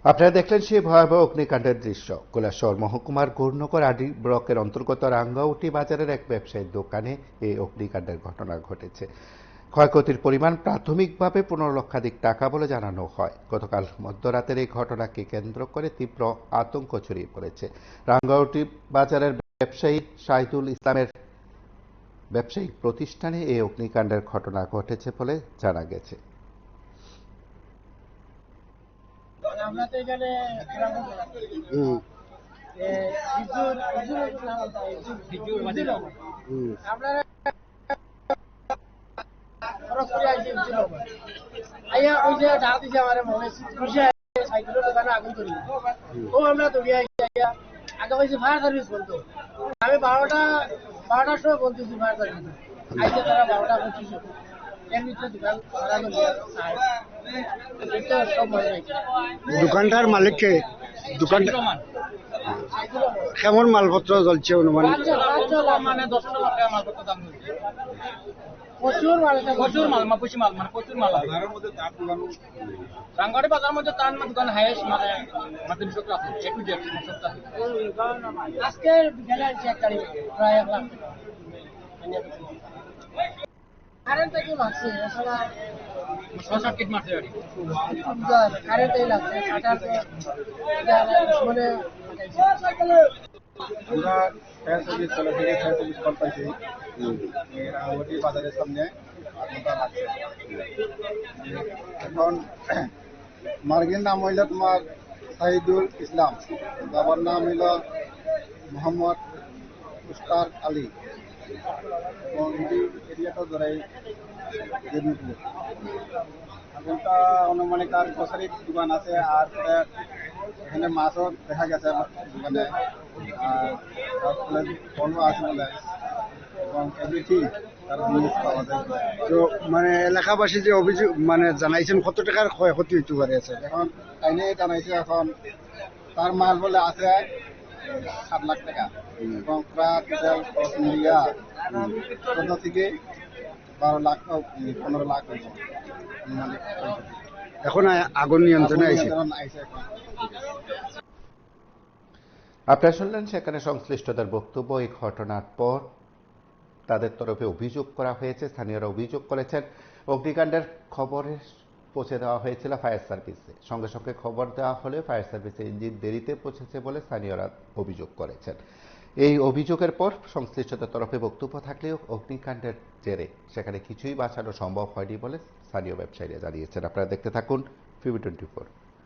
আপনারা দেখলেন সেই ভয়াবহ অগ্নিকাণ্ডের দৃশ্য কৈলাসহর মহকুমার গৌরনগর আডি ব্লকের অন্তর্গত রাঙ্গাউটি বাজারের এক ব্যবসায়ীর দোকানে এই অগ্নিকাণ্ডের ঘটনা ঘটেছে। ক্ষয়ক্ষতির পরিমাণ প্রাথমিকভাবে 15 লক্ষাধিক টাকা বলে জানানো হয়। গতকাল মধ্যরাতের এই ঘটনাকে কেন্দ্র করে তীব্র আতঙ্ক ছড়িয়ে পড়েছে। রাঙ্গাউটি বাজারের ব্যবসায়ী শাহিদুল ইসলামের ব্যবসায়িক প্রতিষ্ঠানে এই অগ্নিকাণ্ডের ঘটনা ঘটেছে বলে জানা গেছে। আমরা তো এখানে আমরা খরচ করে আইছি আইয়া ওই যে ডাক দিছে আমার মনে সাইকেলের দোকানে আগুন ধরি ও আমরা দৌড়িয়ে আইছি আইয়া আগে হয়েছে ফায়ার সার্ভিস বলতো আমি 12টার সময় বলতেছি ফায়ার সার্ভিস আইসে তারা 12:25 এর ভিতরে দোকান হারানো সব মনে রাখছে। দোকানটার মালিককে দোকানটা কেমন মালপত্র জ্বলছে অনুমানিক? মানে 10 লাখ টাকা মালপত্র দাম হচ্ছে প্রচুর মাল মানে প্রচুর মাল রাঙ্গাড়ি বাজার মধ্যে তার দোকান হাইয়েস্ট মানে আমাদের বিশ্বটা আছে এ টু জেড সমস্ত আজকে বিকেলে চেক করি প্রায় 1 লাখ কারেন্ট থেকে মারছে আসলে শর্ট সার্কিট মারছে গাড়ি কারেন্টই লাগছে সাটাতে মানে আমরা ফায়ার সার্ভিস চলে থেকে ফায়ার সার্ভিস কল পাইছি রাঙ্গামাটি বাজারের সামনে আগুনটা লাগছে। এখন মার্গের নাম হইল তোমার শাহিদুল ইসলাম, বাবার নাম হইল মোহাম্মদ মুশতাক আলী এবং এরিয়াটা ধরাই দেবীপুর। আগুনটা অনুমানিক আর গ্রসারির দোকান আছে আর এখানে মাছও দেখা গেছে দোকানে ফলও আছে বলে এবং এভরিথিং তার জিনিস পাওয়া যায়। তো মানে এলাকাবাসী যে অভিযোগ মানে জানাইছেন কত টাকার ক্ষয়ক্ষতি হইতে পারে আছে এখন আইনে জানাইছে এখন তার মাল বলে আছে 7 লাখ টাকা এবং প্রায় টোটাল খরচ মিলিয়া 14 থেকে 12 লাখ 15 লাখ হয়েছে। এখন আগুন নিয়ন্ত্রণে আইছে। আপনারা শুনলেন সেখানে সংশ্লিষ্টদের বক্তব্য। এই ঘটনার পর তাদের তরফে অভিযোগ করা হয়েছে, স্থানীয়রা অভিযোগ করেছেন অগ্নিকাণ্ডের খবরে পৌঁছে দেওয়া হয়েছিল ফায়ার সার্ভিসে। সঙ্গে সঙ্গে খবর দেওয়া হলে ফায়ার সার্ভিসের ইঞ্জিন দেরিতে পৌঁছেছে বলে স্থানীয়রা অভিযোগ করেছেন। এই অভিযোগের পর সংশ্লিষ্টদের তরফে বক্তব্য থাকলেও অগ্নিকাণ্ডের জেরে সেখানে কিছুই বাঁচানো সম্ভব হয়নি বলে স্থানীয় ব্যবসায়ীরা জানিয়েছেন। আপনারা দেখতে থাকুন FIBE24।